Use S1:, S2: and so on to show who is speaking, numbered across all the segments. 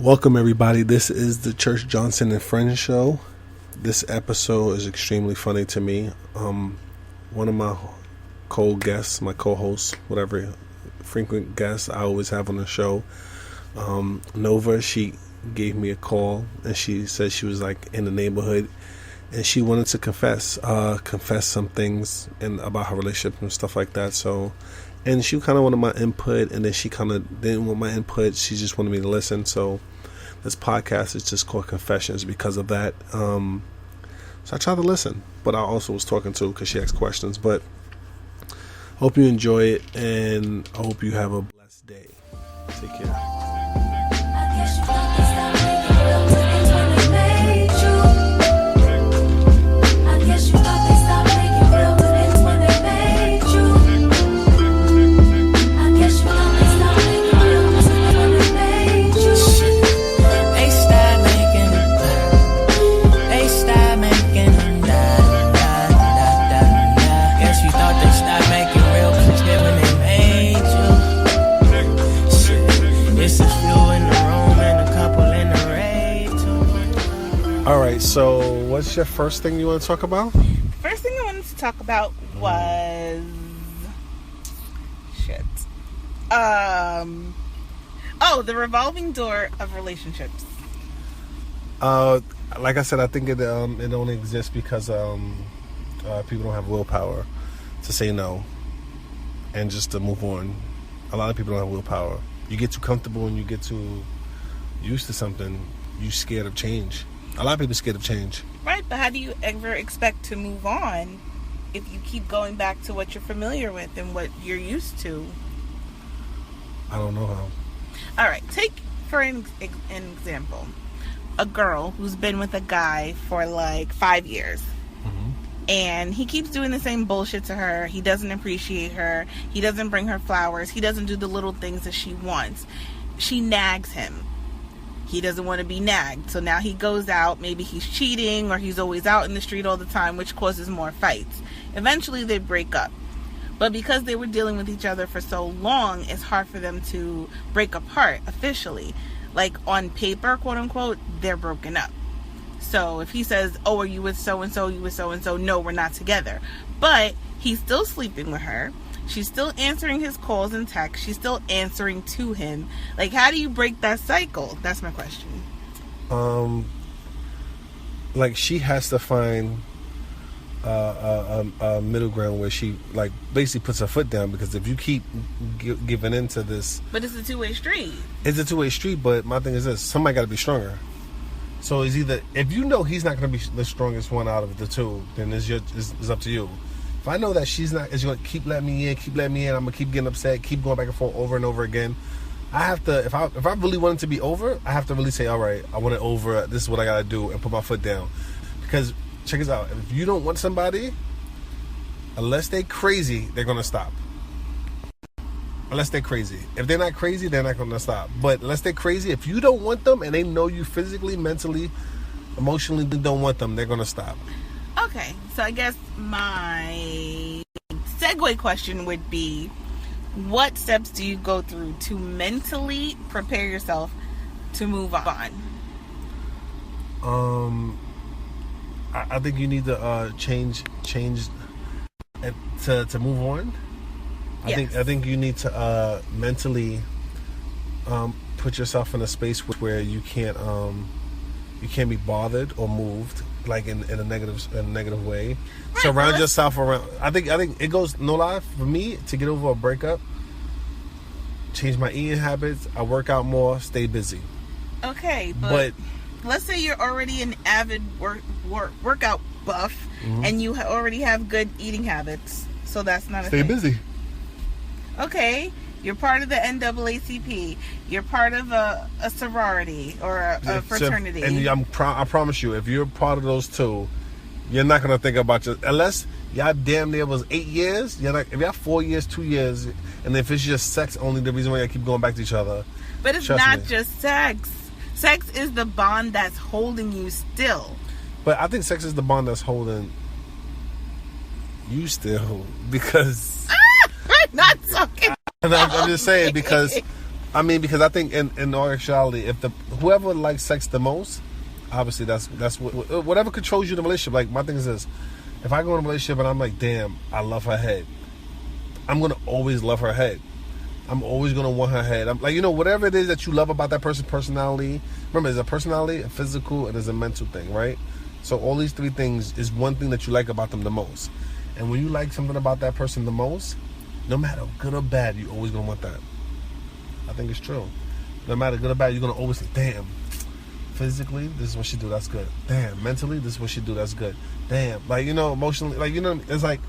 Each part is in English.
S1: Welcome everybody. This is the Church Johnson and Friends show. This episode is extremely funny to me. One of my co-guests, my co-hosts, whatever, frequent guests I always have on the show, Nova, she gave me a call and she said she was like in the neighborhood and she wanted to confess some things and about her relationship and stuff like that. So, and she kind of wanted my input, and then she kind of didn't want my input. She just wanted me to listen. So this podcast is just called Confessions because of that. So I tried to listen, but I also was talking to her because she asked questions. But hope you enjoy it, and I hope you have a blessed day. Take care. So, what's your first thing you want to talk about?
S2: First thing I wanted to talk about was the revolving door of relationships.
S1: Like I said, I think it only exists because people don't have willpower to say no and just to move on. A lot of people don't have willpower. You get too comfortable and you get too used to something, you're scared of change. A lot of people are scared of change.
S2: Right, but how do you ever expect to move on if you keep going back to what you're familiar with and what you're used to?
S1: I don't know how.
S2: All right, take for an example, a girl who's been with a guy for like 5 years. And he keeps doing the same bullshit to her. He doesn't appreciate her. He doesn't bring her flowers. He doesn't do the little things that she wants. She nags him. He doesn't want to be nagged. So now he goes out. Maybe he's cheating or he's always out in the street all the time, which causes more fights. Eventually they break up. But because they were dealing with each other for so long, it's hard for them to break apart officially. Like on paper, quote unquote, they're broken up. So if he says, oh, are you with so-and-so, you with so-and-so, no, we're not together. But he's still sleeping with her. She's still answering his calls and texts. She's still answering to him. Like, how do you break that cycle? That's my question.
S1: Like, she has to find a middle ground where she, like, basically puts her foot down, because if you keep giving into this...
S2: But it's a two-way street.
S1: It's a two-way street, but my thing is this. Somebody got to be stronger. So it's either... If you know he's not going to be the strongest one out of the two, then it's up to you. If I know that she's not, is going to keep letting me in, I'm going to keep getting upset, keep going back and forth over and over again. I have to, if I really want it to be over, I have to really say, all right, I want it over. This is what I got to do, and put my foot down. Because, check this out. If you don't want somebody, unless they crazy, they're going to stop. Unless they're crazy. If they're not crazy, they're not going to stop. But unless they're crazy, if you don't want them and they know you physically, mentally, emotionally don't want them, they're going to stop.
S2: Okay, so I guess my segue question would be, what steps do you go through to mentally prepare yourself to move on?
S1: I think you need to change to move on.
S2: Yes.
S1: I think you need to mentally put yourself in a space where you can't be bothered or moved, like in a negative way. Right, surround yourself around. I think it goes, no lie, for me to get over a breakup, change my eating habits. I work out more, stay busy.
S2: Okay, but let's say you're already an avid workout buff, and you already have good eating habits, so that's not a thing.
S1: Stay busy.
S2: Okay. You're part of the NAACP. You're part of a sorority or a fraternity.
S1: And I promise you, if you're part of those two, you're not going to think about unless y'all damn near was 8 years. If y'all 4 years, 2 years, and if it's just sex only, the reason why y'all keep going back to each other.
S2: But it's not just sex. Sex is the bond that's holding you still.
S1: But I think sex is the bond that's holding you still, because...
S2: I'm not talking.
S1: I'm just saying, because I mean, because I think in all actuality, if whoever likes sex the most, obviously that's whatever controls you in the relationship. Like, my thing is this: if I go in a relationship and I'm like, damn, I love her head, I'm gonna always love her head. I'm always gonna want her head. I'm like, whatever it is that you love about that person's personality. Remember, there's a personality, a physical, and there's a mental thing, right? So all these three things is one thing that you like about them the most. And when you like something about that person the most, no matter good or bad, you're always gonna want that. I think it's true. No matter good or bad, you're gonna always say, damn, physically, this is what she do, that's good. Damn, mentally, this is what she do, that's good. Damn, like, emotionally, like, it's like,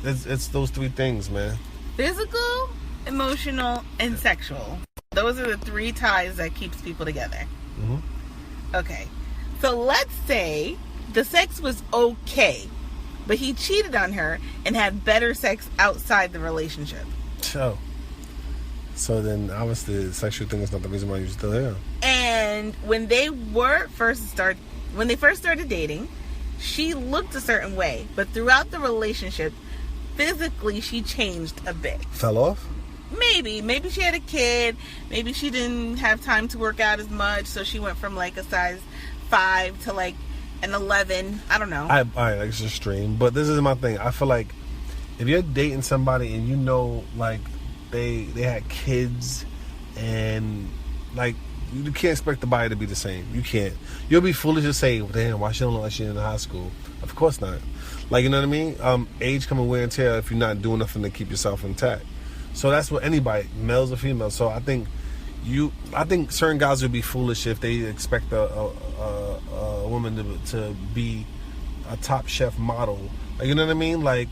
S1: it's those three things, man.
S2: Physical, emotional, and sexual. Those are the three ties that keeps people together.
S1: Mm-hmm.
S2: Okay, so let's say the sex was okay, but he cheated on her and had better sex outside the relationship.
S1: So then, obviously, the sexual thing is not the reason why you're still here.
S2: And when they first started dating, she looked a certain way, but throughout the relationship, physically she changed a bit.
S1: Fell off?
S2: Maybe she had a kid. Maybe she didn't have time to work out as much, so she went from like a size 5 to like an 11. I don't know.
S1: It's extreme, but this is my thing. I feel like if you're dating somebody and like they had kids, and like, you can't expect the body to be the same. You can't. You'll be foolish to say, damn, why she don't look like she's in high school? Of course not. Like, you know what I mean? Age come and wear and tear if you're not doing nothing to keep yourself intact. So that's what anybody, males or females. So I think certain guys would be foolish if they expect a woman to be a top chef model. Like, you know what I mean? Like,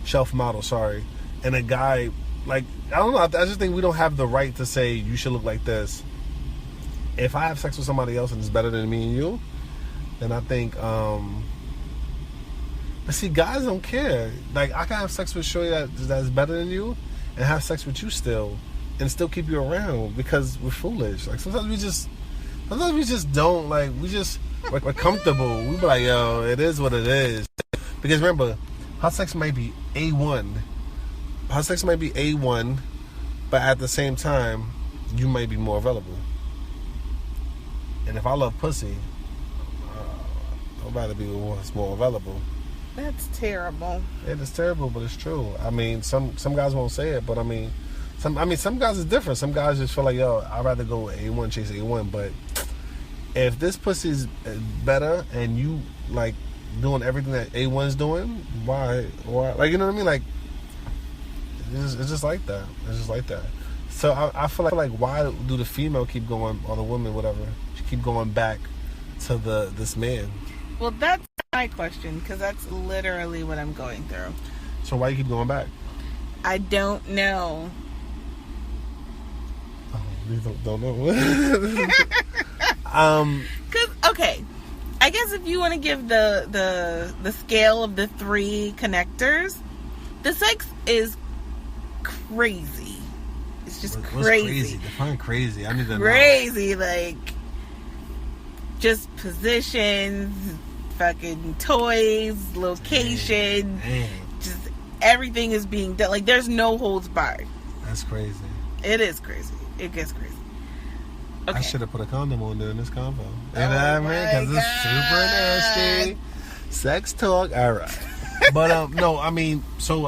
S1: shelf model, sorry. And a guy, like, I don't know. I just think we don't have the right to say you should look like this. If I have sex with somebody else and it's better than me and you, then I think, but see, guys don't care. Like, I can have sex with Shorty that's better than you and have sex with you still and still keep you around because we're foolish. Like, sometimes we just don't, like, we're comfortable. We be like, yo, it is what it is. Because remember, hot sex might be A1. Hot sex might be A1, but at the same time, you might be more available. And if I love pussy, I'd rather be with what's more available.
S2: That's terrible.
S1: It is terrible, but it's true. I mean, some guys won't say it, but some guys is different. Some guys just feel like, yo, I'd rather go A1, chase A1. But if this pussy's better and you like doing everything that A1's doing, why? Like, you know what I mean? Like, it's just like that. It's just like that. So I feel like why do the female keep going, or the woman, whatever, she keep going back to this man?
S2: Well, that's my question, because that's literally what I'm going through.
S1: So why you keep going back?
S2: I don't know.
S1: Oh, you don't know.
S2: Because, okay, I guess if you want to give the scale of the three connectors, the sex is crazy. It's just crazy.
S1: What's crazy? Define crazy. I need to know.
S2: Crazy, like, just positions, fucking toys, location, just everything is being done. Like, there's no holds barred.
S1: That's crazy.
S2: It is crazy. It gets crazy. Okay.
S1: I should have put a condom on during this convo. You know what I mean? Because it's super nasty. Sex talk. All right. But no, so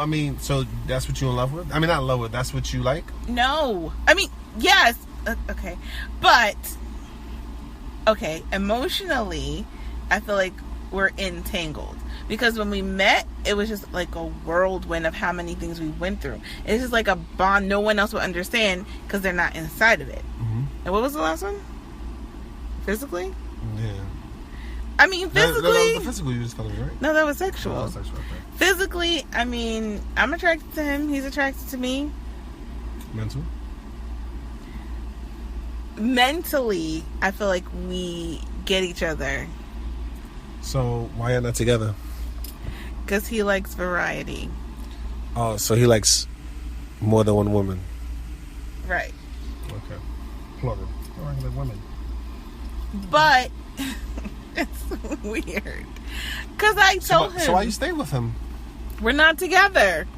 S1: that's what you're in love with? I mean, not in love with. That's what you like?
S2: No, I mean, yes. Okay, but okay, emotionally, I feel like we're entangled because when we met, it was just like a whirlwind of how many things we went through. It's just like a bond no one else would understand because they're not inside of it. Mm-hmm. And what was the last one? Physically?
S1: Yeah.
S2: I mean, physically...
S1: No, the physical you just told me, right?
S2: No, that was sexual.
S1: Oh, that was sexual, okay.
S2: Physically, I mean, I'm attracted to him. He's attracted to me. Mentally, I feel like we get each other.
S1: So, why are not together?
S2: Because he likes variety.
S1: Oh, so he likes more than one woman.
S2: Right.
S1: Okay. Plural. I like women.
S2: But... it's weird. Because I told him...
S1: So why you stay with him?
S2: We're not together.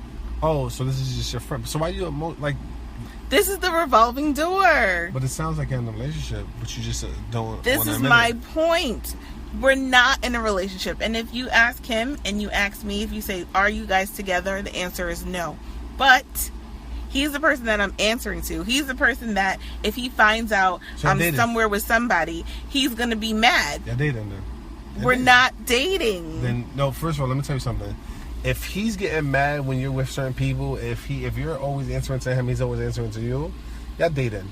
S1: Oh, so this is just your friend. So why you... like...
S2: This is the revolving door.
S1: But it sounds like you're in a relationship, but you just don't.
S2: This is my point. We're not in a relationship. And if you ask him and you ask me, if you say, are you guys together? The answer is no. But he's the person that I'm answering to. He's the person that if he finds out I'm somewhere with somebody, he's going to be mad.
S1: Yeah, dating then.
S2: We're not dating.
S1: Then no, first of all, let me tell you something. If he's getting mad when you're with certain people, if you're always answering to him, he's always answering to you, y'all dating.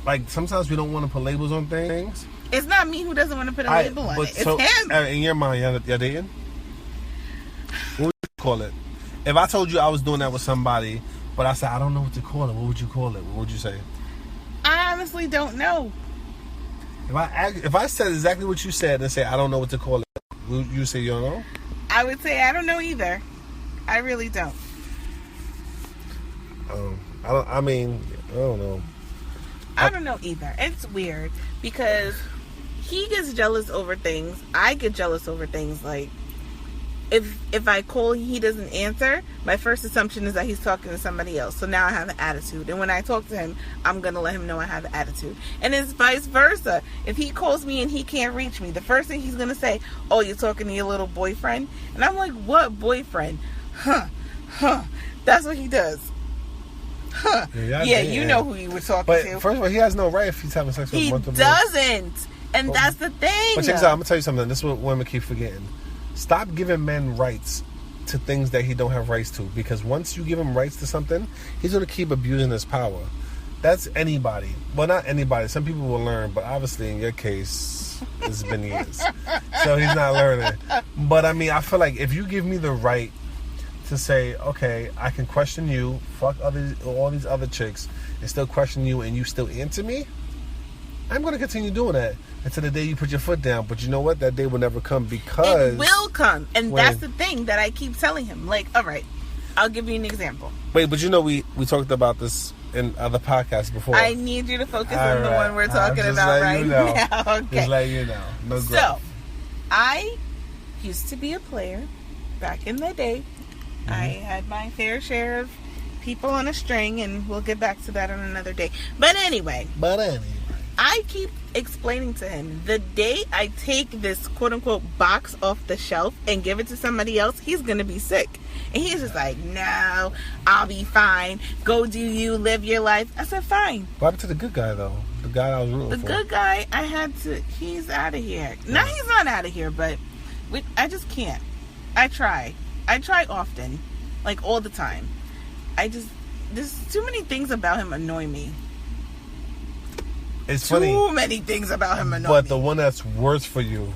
S1: Like, sometimes we don't want to put labels on things.
S2: It's not me who doesn't want to put a label on it. It's him.
S1: In your mind, y'all dating? What would you call it? If I told you I was doing that with somebody, but I said, I don't know what to call it, what would you call it? What would you say?
S2: I honestly don't know.
S1: If I said exactly what you said and say, I don't know what to call it, would you say you don't know?
S2: I would say I don't know either. I really don't.
S1: I don't know.
S2: I don't know either. It's weird because he gets jealous over things. I get jealous over things. Like, if I call, he doesn't answer, my first assumption is that he's talking to somebody else. So now I have an attitude. And when I talk to him, I'm going to let him know I have an attitude. And it's vice versa. If he calls me and he can't reach me, the first thing he's going to say, oh, you're talking to your little boyfriend? And I'm like, what boyfriend? Huh. That's what he does. Huh. Yeah, you know who you were talking to.
S1: But first of all, he has no right if he's having sex with multiple.
S2: He doesn't. And that's the thing.
S1: But check this out. I'm going to tell you something. This is what women keep forgetting. Stop giving men rights to things that he don't have rights to. Because once you give him rights to something, he's going to keep abusing his power. That's anybody. Well, not anybody. Some people will learn. But obviously, in your case, it's been years. So he's not learning. But, I mean, I feel like if you give me the right to say, okay, I can question you, fuck all these other chicks, and still question you, and you still answer me, I'm going to continue doing that until the day you put your foot down. But you know what? That day will never come because...
S2: It will come. And that's the thing that I keep telling him. Like, all right, I'll give you an example.
S1: Wait, but you know we talked about this in other podcasts before.
S2: I need you to focus on the one we're talking about right now. Okay.
S1: Just let you know. No growth.
S2: So, I used to be a player back in the day. Mm-hmm. I had my fair share of people on a string, and we'll get back to that on another day. But anyway. I keep explaining to him, the day I take this quote-unquote box off the shelf and give it to somebody else, he's going to be sick. And he's just like, no, I'll be fine. Go do you, live your life. I said, fine.
S1: What happened to the good guy, though? The guy I was rooting for.
S2: The good guy, he's out of here. Yeah. Now, he's not out of here, but I just can't. I try often. Like, all the time. There's too many things about him annoy me.
S1: It's funny.
S2: Too many things about him annoy me.
S1: But the one that's worse for you.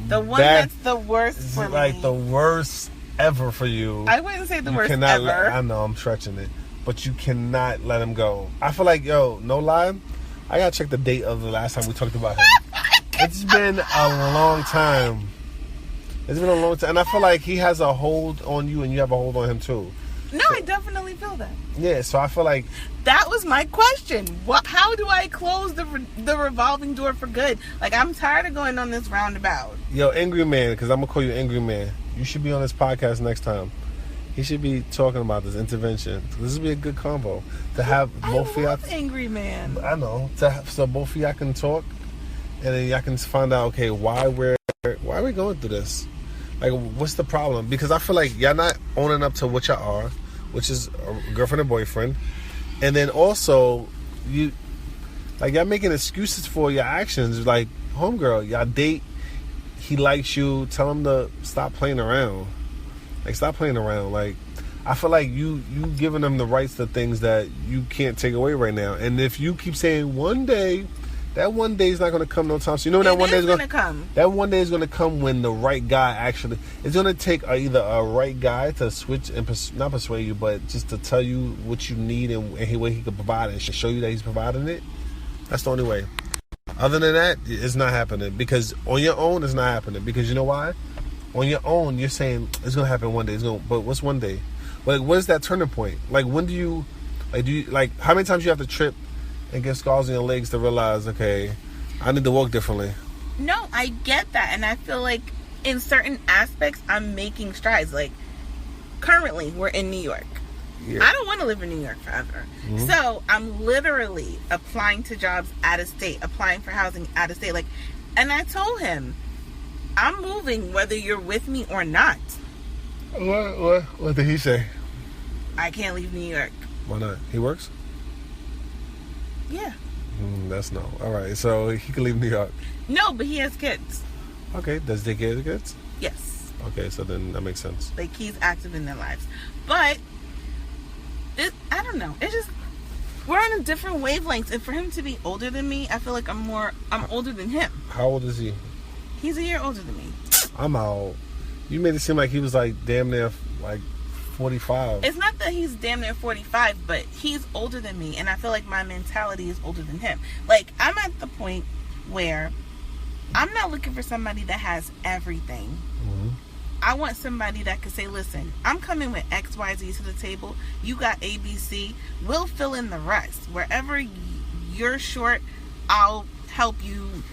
S2: The one that's the worst for me.
S1: Like the worst ever for you.
S2: I wouldn't say the worst ever.
S1: I know, I'm stretching it. But you cannot let him go. I feel like, no lie, I gotta check the date of the last time we talked about him. It's been a long time. And I feel like he has a hold on you and you have a hold on him too.
S2: No, I definitely feel that.
S1: Yeah, so I feel like...
S2: That was my question. How do I close the revolving door for good? Like, I'm tired of going on this roundabout.
S1: Yo, Angry Man, because I'm going to call you Angry Man. You should be on this podcast next time. He should be talking about this intervention. This would be a good combo. To have both of y'all...
S2: Angry Man.
S1: I know. So both of y'all can talk, and then y'all can find out, okay, why are we going through this? Like, what's the problem? Because I feel like y'all not owning up to what y'all are, which is a girlfriend and boyfriend. And then also, y'all making excuses for your actions. Like, homegirl, y'all date, he likes you, tell him to stop playing around. Like, stop playing around. Like, I feel like you giving them the rights to things that you can't take away right now. And if you keep saying one day, that one day is not going to come no time soon. You know when that one day is going to come? That one day is going to come when the right guy actually... It's going to take either a right guy to switch and not persuade you, but just to tell you what you need and what he can provide and show you that he's providing it. That's the only way. Other than that, it's not happening. Because on your own, it's not happening. Because you know why? On your own, you're saying it's going to happen one day. But what's one day? Like, what is that turning point? Like, when do you... Like, how many times you have to trip and get scars on your legs to realize, okay, I need to walk differently?
S2: No, I get that. And I feel like in certain aspects, I'm making strides. Like, currently, we're in New York. I don't want to live in New York forever. Mm-hmm. So I'm literally applying to jobs out of state, applying for housing out of state. Like, and I told him, I'm moving whether you're with me or not.
S1: What did he say?
S2: I can't leave New York.
S1: Why not? He works?
S2: Yeah.
S1: That's no. All right, so he can leave New York.
S2: No, but he has kids.
S1: Okay, does they get kids?
S2: Yes.
S1: Okay, so then that makes sense.
S2: Like, he's active in their lives. But, I don't know. It's just, we're on a different wavelengths. And for him to be older than me, I feel like I'm older than him.
S1: How old is he?
S2: He's a year older than me.
S1: I'm out. You made it seem like he was like damn near like 45.
S2: It's not that he's damn near 45, but he's older than me. And I feel like my mentality is older than him. Like, I'm at the point where I'm not looking for somebody that has everything. Mm-hmm. I want somebody that could say, listen, I'm coming with X, Y, Z to the table. You got A, B, C. We'll fill in the rest. Wherever you're short, I'll help you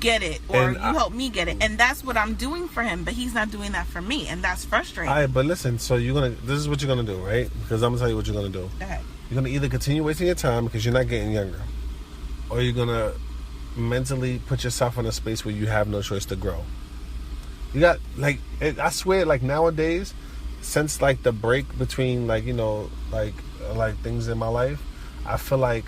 S2: get it. Or you help me get it. And that's what I'm doing for him. But he's not doing that for me. And that's frustrating.
S1: All right, but listen. So this is what you're going to do, right? Because I'm going to tell you what you're going to do.
S2: Go ahead.
S1: You're going to either continue wasting your time because you're not getting younger. Or you're going to mentally put yourself in a space where you have no choice to grow. You got, like, I swear, like, nowadays, since, like, the break between, like, you know, like things in my life, I feel like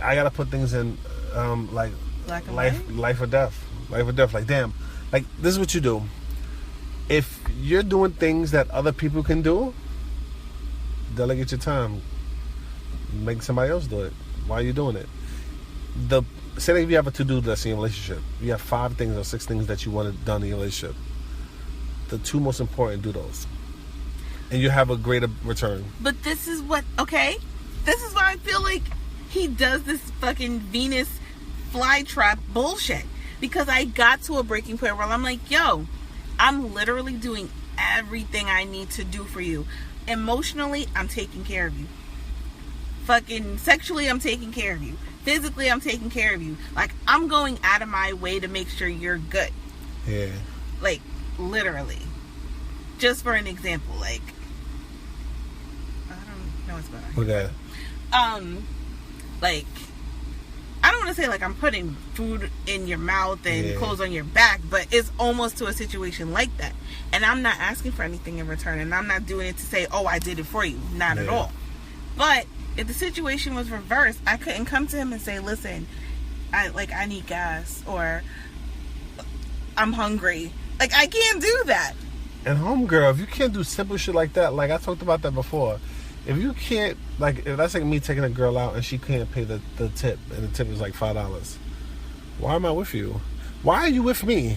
S1: I got to put things in, like, life or death. Life or death. Like, damn. Like, this is what you do. If you're doing things that other people can do, delegate your time. Make somebody else do it. Why are you doing it? Say that if you have a to-do list in your relationship, you have 5 things or 6 things that you want done in your relationship. The 2 most important, do those. And you have a greater return.
S2: But this is why I feel like he does this fucking Venus flytrap bullshit. Because I got to a breaking point where I'm like, yo, I'm literally doing everything I need to do for you. Emotionally, I'm taking care of you. Fucking sexually, I'm taking care of you. Physically, I'm taking care of you. Like, I'm going out of my way to make sure you're good.
S1: Yeah.
S2: Like, literally. Just for an example, like, I don't know what's going on.
S1: Okay.
S2: Like, I don't want to say, like, I'm putting food in your mouth and clothes on your back, but it's almost to a situation like that. And I'm not asking for anything in return, and I'm not doing it to say, oh, I did it for you. Not at all. But if the situation was reversed, I couldn't come to him and say, listen, I need gas, or I'm hungry. Like, I can't do that.
S1: And homegirl, if you can't do simple shit like that, like I talked about that before, if you can't, like, if that's like me taking a girl out and she can't pay the tip, and the tip is like $5, why am I with you? Why are you with me?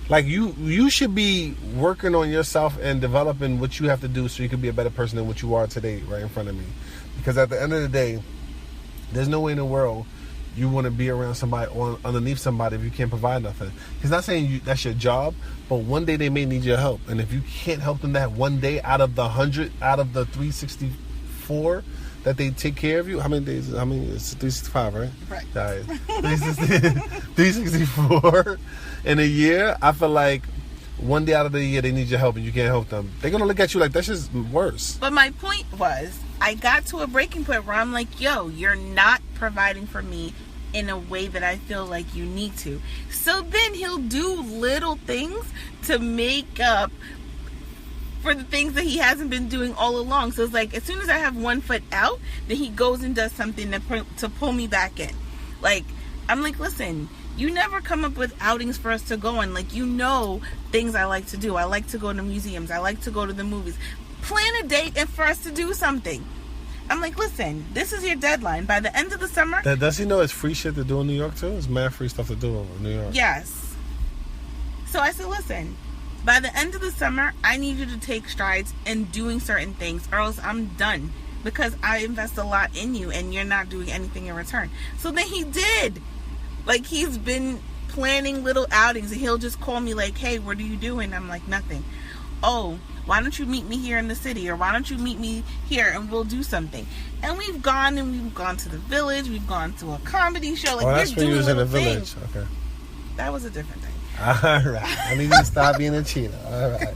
S1: Like, you should be working on yourself and developing what you have to do so you can be a better person than what you are today right in front of me. Because at the end of the day, there's no way in the world you want to be around somebody or underneath somebody if you can't provide nothing. He's not saying that's your job, but one day they may need your help. And if you can't help them that one day out of the 100, out of the 364 that they take care of you, how many days? I mean, it's 365, right?
S2: Right.
S1: Right. 364 in a year, I feel like one day out of the year they need your help and you can't help them. They're going to look at you like that's just worse.
S2: But my point was, I got to a breaking point where I'm like, yo, you're not providing for me in a way that I feel like you need to. So then he'll do little things to make up for the things that he hasn't been doing all along. So it's like, as soon as I have one foot out, then he goes and does something to pull me back in. Like, I'm like, listen, you never come up with outings for us to go on. Like, you know things I like to do. I like to go to museums. I like to go to the movies. Plan a date and for us to do something. I'm like, listen, this is your deadline. By the end of the summer...
S1: Does he know it's free shit to do in New York, too? It's mad free stuff to do in New York.
S2: Yes. So I said, listen, by the end of the summer, I need you to take strides in doing certain things, or else I'm done. Because I invest a lot in you, and you're not doing anything in return. So then he did. Like, he's been planning little outings, and he'll just call me like, hey, what are you doing? I'm like, nothing. Oh, why don't you meet me here in the city? Or why don't you meet me here and we'll do something? And we've gone to the village. We've gone to a comedy show. Like,
S1: that's when you was in the village. Okay.
S2: That was a different thing.
S1: All right. I need you to stop being a cheater. All right.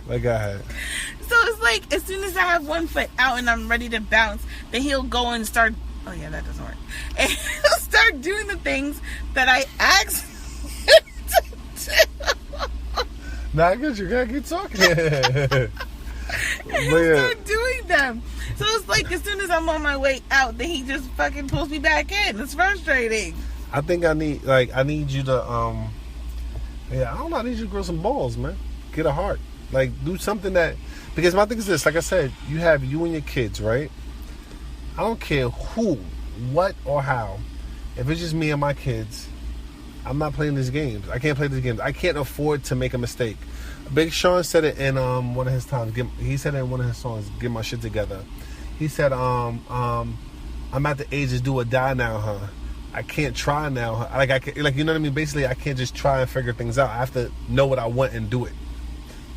S1: But go ahead.
S2: So it's like as soon as I have one foot out and I'm ready to bounce, then he'll go and start. Oh yeah, that doesn't work. And he'll start doing the things that I asked him to do.
S1: Nah, I get you. Gotta keep talking.
S2: He'll start doing them. So it's like as soon as I'm on my way out, then he just fucking pulls me back in. It's frustrating.
S1: I think I need you to I don't know, I need you to grow some balls, man. Get a heart. Like, do something that, because my thing is this, like I said, you have you and your kids, right? I don't care who, what, or how. If it's just me and my kids, I'm not playing these games. I can't play these games. I can't afford to make a mistake. Big Sean said it in one of his times. He said it in one of his songs, "Get My Shit Together." He said, I'm at the age of do or die now, huh? I can't try now, huh? Like you know what I mean? Basically, I can't just try and figure things out. I have to know what I want and do it.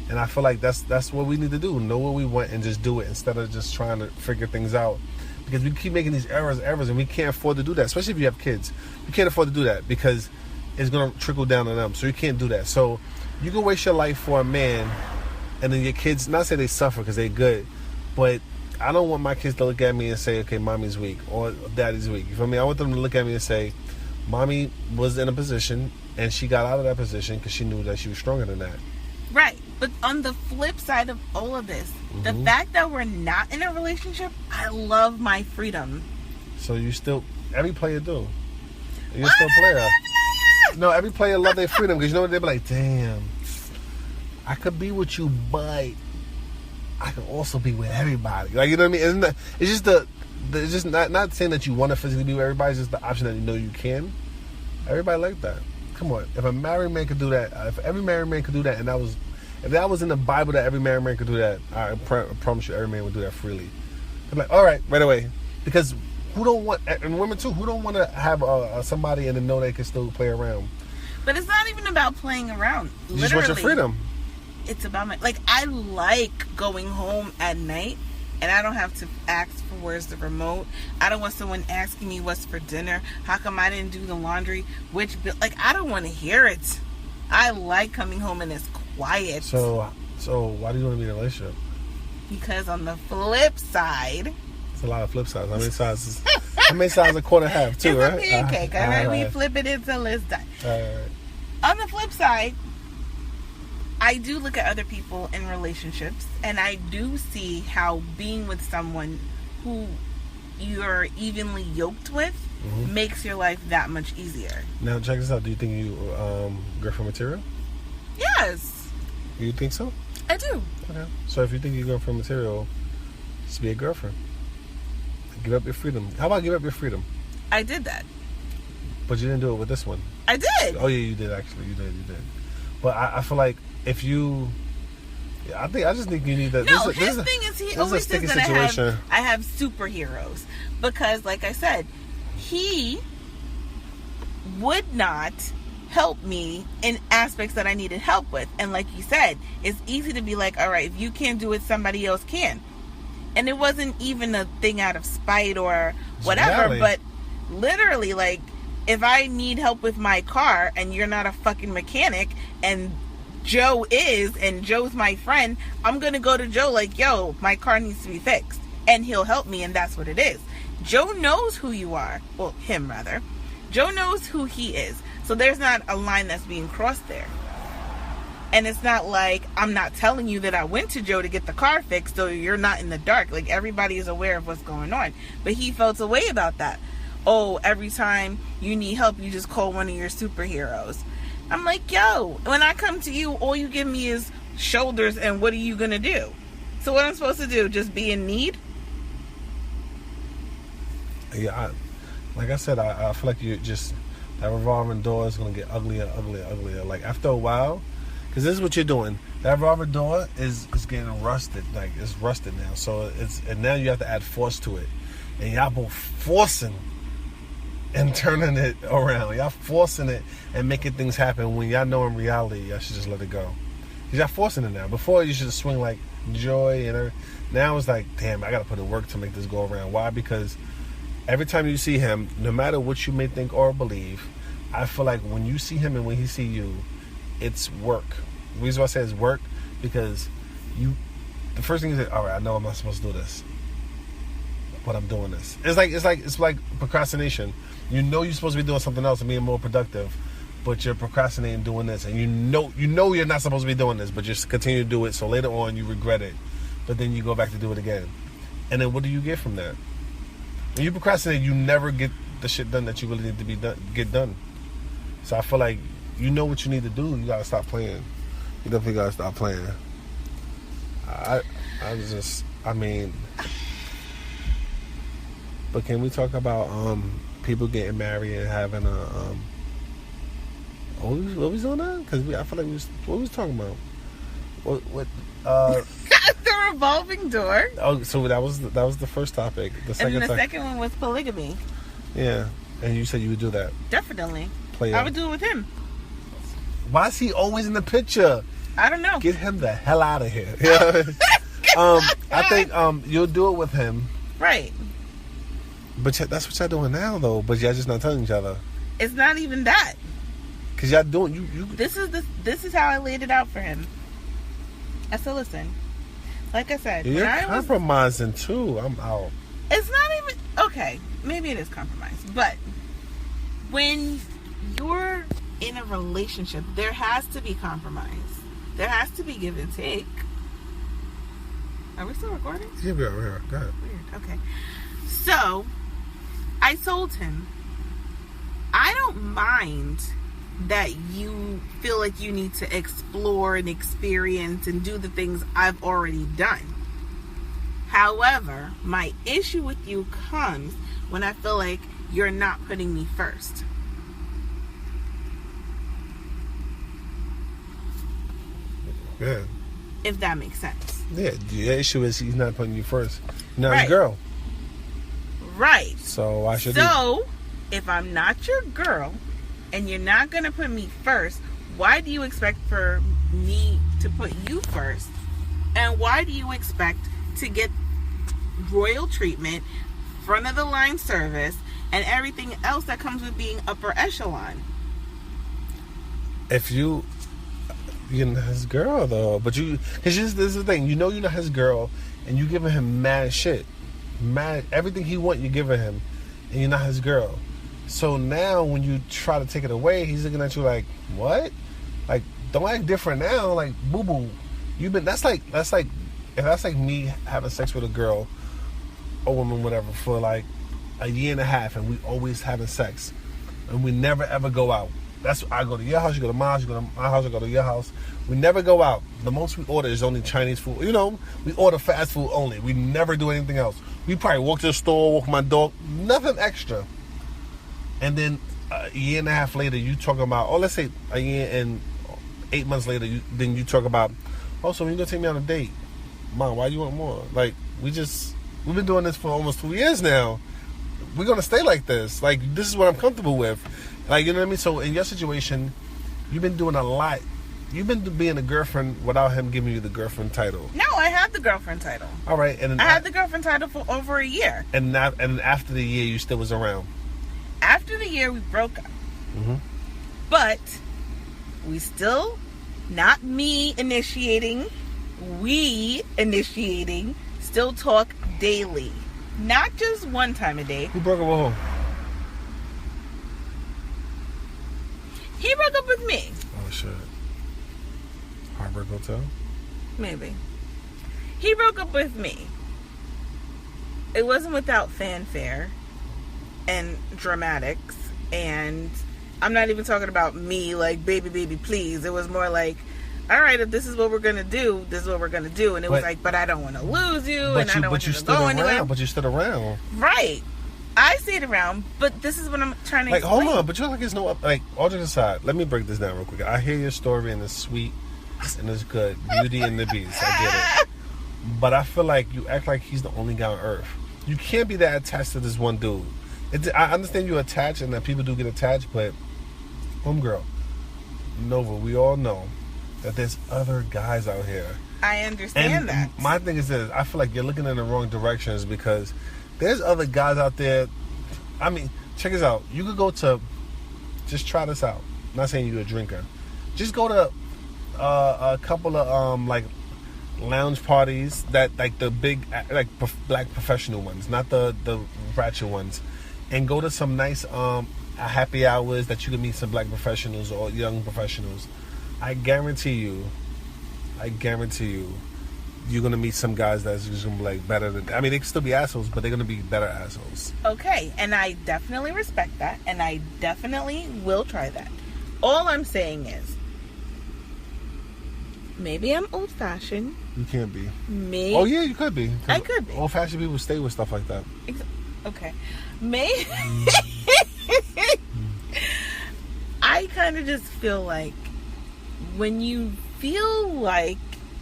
S1: And I feel like that's what we need to do. Know what we want and just do it instead of just trying to figure things out. Because we keep making these errors, and we can't afford to do that. Especially if you have kids. You can't afford to do that because it's going to trickle down on them. So you can't do that. So you can waste your life for a man, and then your kids, not say they suffer because they're good, but I don't want my kids to look at me and say, okay, mommy's weak or daddy's weak. You feel me? I want them to look at me and say, mommy was in a position and she got out of that position because she knew that she was stronger than that.
S2: Right. But on the flip side of all of this, the fact that we're not in a relationship, I love my freedom.
S1: So you still, every player do. You're still a player. No, every player love their freedom because you know what, they be like, damn, I could be with you, but I can also be with everybody. Like, you know what I mean? It's just not saying that you want to physically be with everybody. It's just the option that you know you can. Everybody like that. Come on, if a married man could do that, if every married man could do that, and if that was in the Bible that every married man could do that, I promise you, every man would do that freely. I'm like, all right, right away, because who don't want, and women too, who don't want to have somebody and then know they can still play around?
S2: But it's not even about playing around.
S1: You just want your freedom.
S2: It's about I like going home at night and I don't have to ask for where's the remote. I don't want someone asking me what's for dinner. How come I didn't do the laundry? I don't want to hear it. I like coming home and it's quiet.
S1: So why do you want to be in a relationship?
S2: Because on the flip side,
S1: it's a lot of flip sides. How many sides a quarter have too,
S2: it's
S1: right?
S2: It's a pancake, all right? We flip it until it's done. On the flip side, I do look at other people in relationships, and I do see how being with someone who you're evenly yoked with makes your life that much easier.
S1: Now, check this out. Do you think you girlfriend material?
S2: Yes.
S1: You think so?
S2: I do.
S1: Okay. So if you think you're girlfriend material, just be a girlfriend. Give up your freedom. How about give up your freedom?
S2: I did that.
S1: But you didn't do it with this one.
S2: I did.
S1: Oh, yeah, you did, actually. You did. But I feel like if you... I just think you need that.
S2: No, his thing is he always says that I have superheroes. Because, like I said, he would not help me in aspects that I needed help with. And like you said, it's easy to be like, all right, if you can't do it, somebody else can. And it wasn't even a thing out of spite or whatever, but literally, like, if I need help with my car and you're not a fucking mechanic and Joe is, and Joe's my friend, I'm going to go to Joe like, yo, my car needs to be fixed. And he'll help me, and that's what it is. Joe knows who you are. Well, him, rather. Joe knows who he is. So there's not a line that's being crossed there. And it's not like I'm not telling you that I went to Joe to get the car fixed, so you're not in the dark. Like, everybody is aware of what's going on. But he felt a way about that. Oh, every time you need help, you just call one of your superheroes. I'm like, yo, when I come to you, all you give me is shoulders, and what are you going to do? So what I'm supposed to do, just be in need?
S1: Yeah, like I said, I feel like you just, that revolving door is going to get uglier. Like, after a while, because this is what you're doing. That revolving door is getting rusted. Like, it's rusted now. So and now you have to add force to it. And y'all both forcing and turning it around. Y'all forcing it and making things happen when y'all know in reality y'all should just let it go. Because y'all forcing it now. Before, you should just swing like joy and everything. Now it's like, damn, I got to put in work to make this go around. Why? Because every time you see him, no matter what you may think or believe, I feel like when you see him and when he see you, it's work. The reason why I say it's work, because the first thing is that, all right, I know I'm not supposed to do this, but I'm doing this. It's like procrastination. You know you're supposed to be doing something else and being more productive, but you're procrastinating doing this, and you know you're not supposed to be doing this, but you just continue to do it. So later on you regret it, but then you go back to do it again, and then what do you get from that? When you procrastinate, you never get the shit done that you really need to get done. So I feel like you know what you need to do. You gotta stop playing. You definitely gotta stop playing. I mean, but can we talk about people getting married and having a what was on that? Because I feel like what was talking about? What
S2: the revolving door.
S1: Oh, so that was the first topic. The second
S2: one was polygamy.
S1: Yeah, and you said you would do that.
S2: Definitely.
S1: Play
S2: I would do it with him.
S1: Why is he always in the picture?
S2: I don't know.
S1: Get him the hell out of here. I think you'll do it with him.
S2: Right.
S1: But that's what y'all doing now, though. But y'all just not telling each other.
S2: It's not even that.
S1: Cause y'all doing you.
S2: This is how I laid it out for him. I said, listen, like I said,
S1: You're compromising too. I'm out.
S2: It's not even okay. Maybe it is compromise, but when you're in a relationship, there has to be compromise. There has to be give and take. Are we still recording?
S1: Yeah, we are. Go ahead.
S2: Weird. Okay. So, I told him, I don't mind that you feel like you need to explore and experience and do the things I've already done. However, my issue with you comes when I feel like you're not putting me first.
S1: Yeah.
S2: If that makes sense.
S1: Yeah, the issue is he's not putting you first. You're not
S2: Right.
S1: his girl.
S2: Right.
S1: So why should
S2: So, if I'm not your girl and you're not going to put me first, why do you expect for me to put you first? And why do you expect to get royal treatment, front of the line service, and everything else that comes with being upper echelon?
S1: If you're not his girl though, but this is the thing, you know you're not his girl, and you giving him mad shit, mad everything he want, you giving him, and you're not his girl. So now when you try to take it away, he's looking at you like, what? Like, don't act different now. Like, boo boo, that's like me having sex with a girl, a woman, whatever, for like a year and a half, and we always having sex, and we never ever go out. That's I go to your house, you go to my house, you go to my house, I go to your house. We never go out. The most we order is only Chinese food. You know, we order fast food only. We never do anything else. We probably walk to the store, walk my dog, nothing extra. And then a year and a half later, you talking about, or let's say a year and 8 months later, then you talk about, oh, so when you gonna take me on a date? Mom, why you want more? Like, we've been doing this for almost 2 years now. We're gonna stay like this. Like, this is what I'm comfortable with. Like, you know what I mean? So in your situation, you've been doing a lot. You've been being a girlfriend without him giving you the girlfriend title.
S2: No, I had the girlfriend title.
S1: All right, and then
S2: I had the girlfriend title for over a year.
S1: And after the year, you still was around.
S2: After the year, we broke up.
S1: Mm-hmm.
S2: But we still, not me initiating, we initiating, still talk daily. Not just one time a day.
S1: Who broke up with who?
S2: He broke up with me.
S1: Oh, shit. Heartbreak Hotel?
S2: Maybe. He broke up with me. It wasn't without fanfare and dramatics, and I'm not even talking about me like, baby, please. It was more like, all right, if this is what we're going to do, this is what we're going to do. And it was like, but I don't want to lose you, and I don't want you to go anywhere.
S1: But you stood around.
S2: Right. I stayed around, but this is what I'm trying to explain.
S1: Hold on, but you're like, there's no, like, all jokes aside, let me break this down real quick. I hear your story, and it's sweet, and it's good. Beauty and the Beast, I get it. But I feel like you act like he's the only guy on earth. You can't be that attached to this one dude. I understand you're attached, and that people do get attached, but, homegirl, Nova, we all know that there's other guys out here.
S2: I understand that.
S1: My thing is this, I feel like you're looking in the wrong directions, because there's other guys out there. I mean, check this out. You could go to, just try this out. I'm not saying you're a drinker. Just go to a couple of like lounge parties that like the big like black professional ones, not the ratchet ones, and go to some nice happy hours that you can meet some black professionals or young professionals. I guarantee you, you're gonna meet some guys that's just gonna be like better than. I mean, they can still be assholes, but they're gonna be better assholes.
S2: Okay, and I definitely respect that, and I definitely will try that. All I'm saying is, maybe I'm old-fashioned.
S1: You can't be.
S2: Maybe.
S1: Oh yeah, you could be.
S2: I could be.
S1: Old-fashioned people stay with stuff like that.
S2: Okay, maybe. I kind of just feel like when you feel like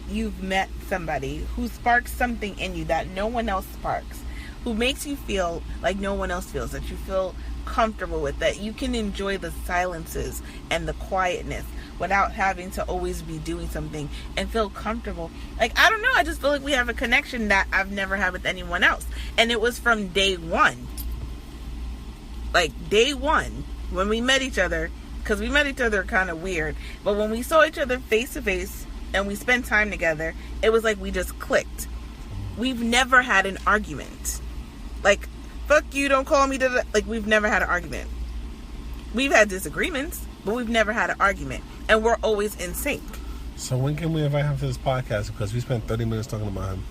S2: you've met somebody who sparks something in you that no one else sparks, who makes you feel like no one else feels, that you feel comfortable with, that you can enjoy the silences and the quietness without having to always be doing something and feel comfortable. Like, I don't know, I just feel like we have a connection that I've never had with anyone else. And it was from day one. Like, day one, when we met each other, because we met each other kind of weird, but when we saw each other face to face and we spent time together, it was like we just clicked. We've never had an argument. Like, fuck you, don't call me to. Like, we've never had an argument. We've had disagreements, but we've never had an argument. And we're always in sync.
S1: So when can we invite him to this podcast? Because we spent 30 minutes talking about him.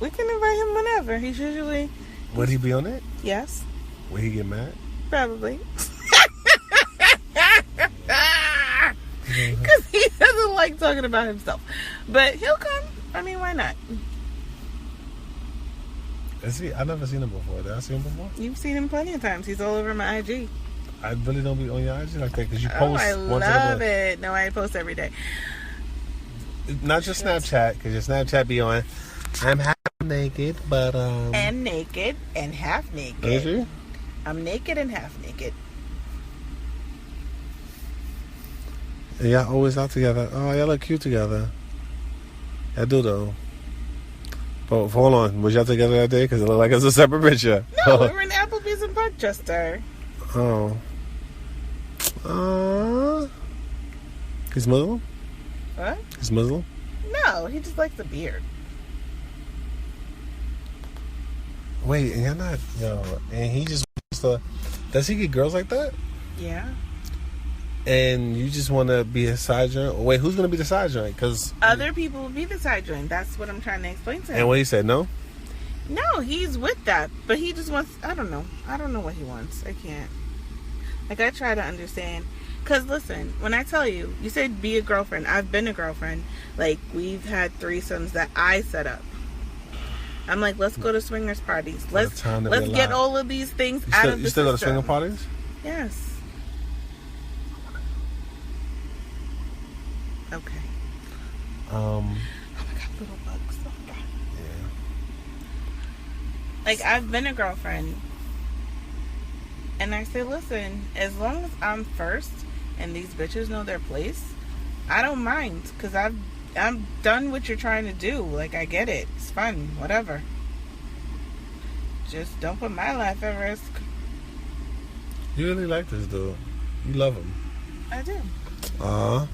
S2: We can invite him whenever. He's usually...
S1: Would he be on it?
S2: Yes.
S1: Would he get mad?
S2: Probably. Because he doesn't like talking about himself. But he'll come. I mean, why not?
S1: Is he? I've never seen him before. Did I see him before?
S2: You've seen him plenty of times. He's all over my IG.
S1: I really don't be on your IG like that because you post
S2: I
S1: once
S2: love it. No, I post every day.
S1: Not your Snapchat, because your Snapchat be on, I'm half naked, but
S2: And naked and half naked.
S1: Is you?
S2: I'm naked and half naked.
S1: Y'all always out together. Oh, y'all look cute together. I do though. But hold on, was y'all together that day? Because it looked like it's a separate picture.
S2: No, we were in Applebee's in Parkchester.
S1: Oh. He's Muslim?
S2: What?
S1: He's Muslim?
S2: No, he just likes the beard.
S1: Wait, and you're not, and he just wants to, does he get girls like that?
S2: Yeah.
S1: And you just want to be a side joint? Wait, who's going to be the side joint? Because
S2: other people will be the side joint. That's what I'm trying to explain to him.
S1: And what he said, no?
S2: No, he's with that. But he just wants, I don't know. I don't know what he wants. I can't. Like, I try to understand. Because, listen, when I tell you, you said be a girlfriend. I've been a girlfriend. Like, we've had threesomes that I set up. I'm like, let's go to swingers parties. Let's get all of these things out of the system.
S1: You still go to swinger parties?
S2: Yes. Okay. Oh my God, little bugs. Oh my God.
S1: Yeah.
S2: Like, I've been a girlfriend. And I say, listen, as long as I'm first and these bitches know their place, I don't mind. Because I'm done what you're trying to do. Like, I get it. It's fun. Whatever. Just don't put my life at risk.
S1: You really like this dude. You love him.
S2: I do.
S1: Oh.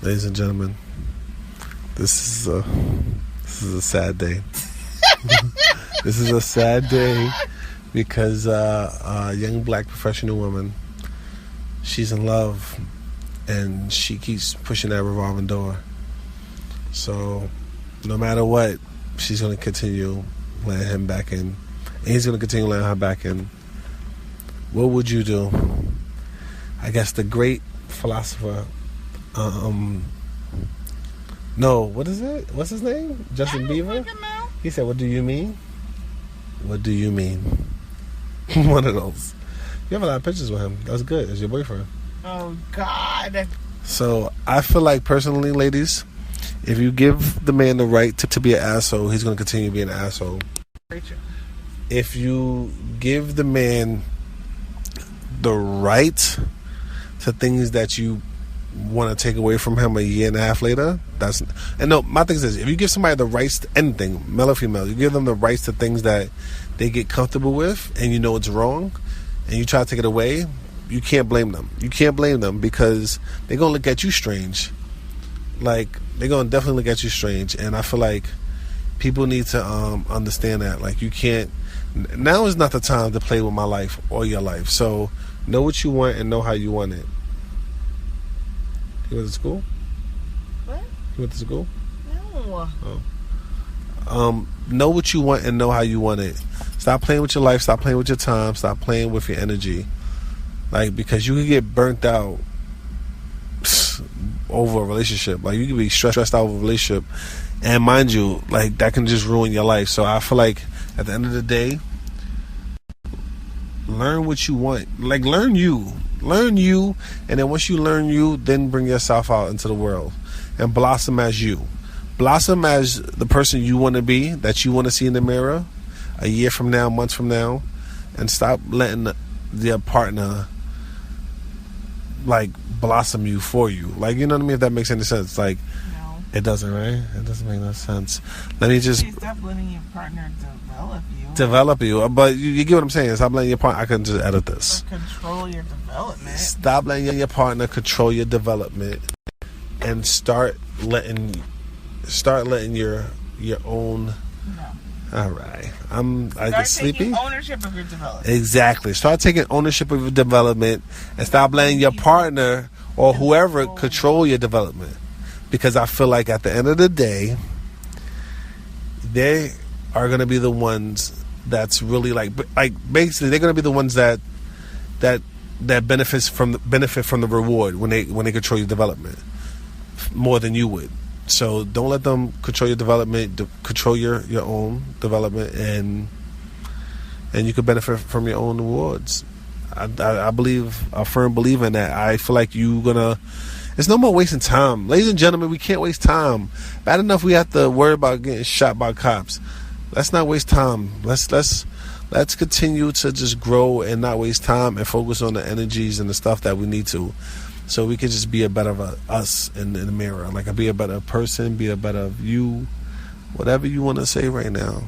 S1: Ladies and gentlemen, this is a sad day. This is a sad day because a young black professional woman, she's in love and she keeps pushing that revolving door. So no matter what, she's going to continue letting him back in, and he's going to continue letting her back in. What would you do? I guess the great philosopher, no, what is it? What's his name? Justin Bieber? He said, what do you mean? What do you mean? One of those. You have a lot of pictures with him. That's good. As your boyfriend.
S2: Oh, God.
S1: So, I feel like, personally, ladies, if you give the man the right to be an asshole, he's going to continue being an asshole. If you give the man the right to things that you want to take away from him a year and a half later, my thing is this: if you give somebody the rights to anything, male or female, you give them the rights to things that they get comfortable with and you know it's wrong, and you try to take it away, you can't blame them. You can't blame them because they're gonna look at you strange. Like, they're gonna definitely look at you strange, and I feel like people need to understand that. Like, you can't. Now is not the time to play with my life or your life. So know what you want and know how you want it. You went to school?
S2: What?
S1: You went to school?
S2: No.
S1: Oh. Know what you want and know how you want it. Stop playing with your life. Stop playing with your time. Stop playing with your energy. Like, because you can get burnt out over a relationship. Like, you can be stressed out over a relationship, and mind you, like, that can just ruin your life. So I feel like at the end of the day, learn what you want. Like, learn you, and then once you learn you, then bring yourself out into the world and blossom as you. Blossom as the person you want to be, that you want to see in the mirror a year from now, months from now, and stop letting your partner like blossom you for you. Like, you know what I mean? If that makes any sense. Like,
S2: No.
S1: it doesn't, right? It doesn't make no sense. Let me just
S2: Stop letting your partner develop you.
S1: But you get what I'm saying. Stop letting your partner. I can just edit this.
S2: Or control your development.
S1: Stop letting your partner control your development, and start letting your own.
S2: No.
S1: All right, I get sleepy.
S2: Taking ownership of your development.
S1: Exactly. Start taking ownership of your development and stop letting your partner or whoever control your development. Because I feel like at the end of the day, they are going to be the ones that's really like basically they're going to be the ones that benefit from the reward when they control your development more than you would. So don't let them control your development. Control your own development, and you can benefit from your own rewards. I firm believe in that. I feel like there's no more wasting time. Ladies and gentlemen, we can't waste time. Bad enough we have to worry about getting shot by cops. Let's not waste time. Let's continue to just grow and not waste time and focus on the energies and the stuff that we need to. So we can just be a better us in the mirror. Like, be a better person, be a better you. Whatever you want to say right now.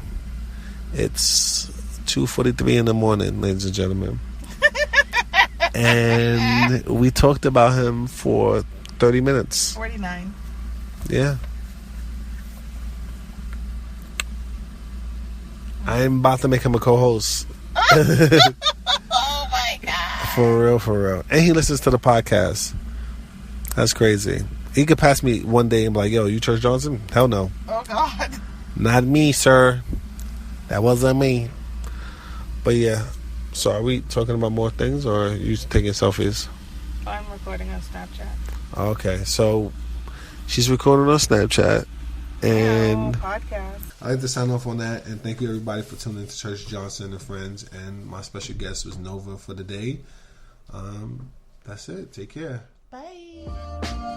S1: It's 2:43 in the morning, ladies and gentlemen. And we talked about him for 30 minutes.
S2: 49.
S1: Yeah. I'm about to make him a co-host.
S2: Oh my God.
S1: For real. And he listens to the podcast. That's crazy. He could pass me one day and be like, yo, you Church Johnson? Hell no.
S2: Oh God.
S1: Not me, sir. That wasn't me. But yeah. So are we talking about more things, or are you taking selfies?
S2: I'm recording on Snapchat.
S1: Okay. So she's recording on Snapchat. And
S2: podcast.
S1: I'd like to sign off on that, and thank you everybody for tuning into Church Johnson and Friends, and my special guest was Nova for the day. That's it. Take care.
S2: Bye.